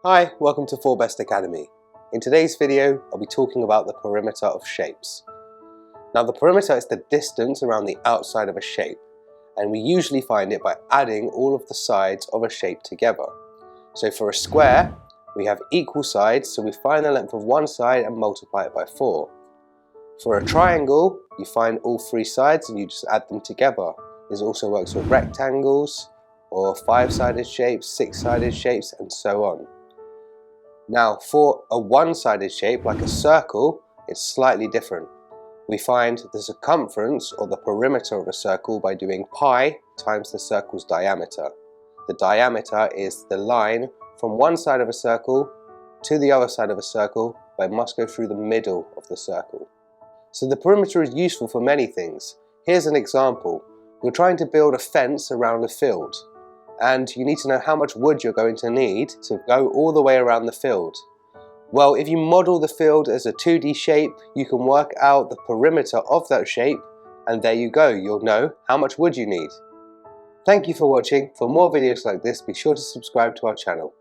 Hi, welcome to Forbest Academy. In today's video, I'll be talking about the perimeter of shapes. Now, the perimeter is the distance around the outside of a shape, and we usually find it by adding all of the sides of a shape together. So for a square, we have equal sides, so we find the length of one side and multiply it by 4. For a triangle, you find all three sides and you just add them together. This also works with rectangles, or 5-sided shapes, 6-sided shapes, and so on. Now, for a one-sided shape, like a circle, it's slightly different. We find the circumference, or the perimeter of a circle, by doing pi times the circle's diameter. The diameter is the line from one side of a circle to the other side of a circle, but it must go through the middle of the circle. So the perimeter is useful for many things. Here's an example. You're trying to build a fence around a field, and you need to know how much wood you're going to need to go all the way around the field. Well, if you model the field as a 2D shape, you can work out the perimeter of that shape, and there you go, you'll know how much wood you need. Thank you for watching. For more videos like this, be sure to subscribe to our channel.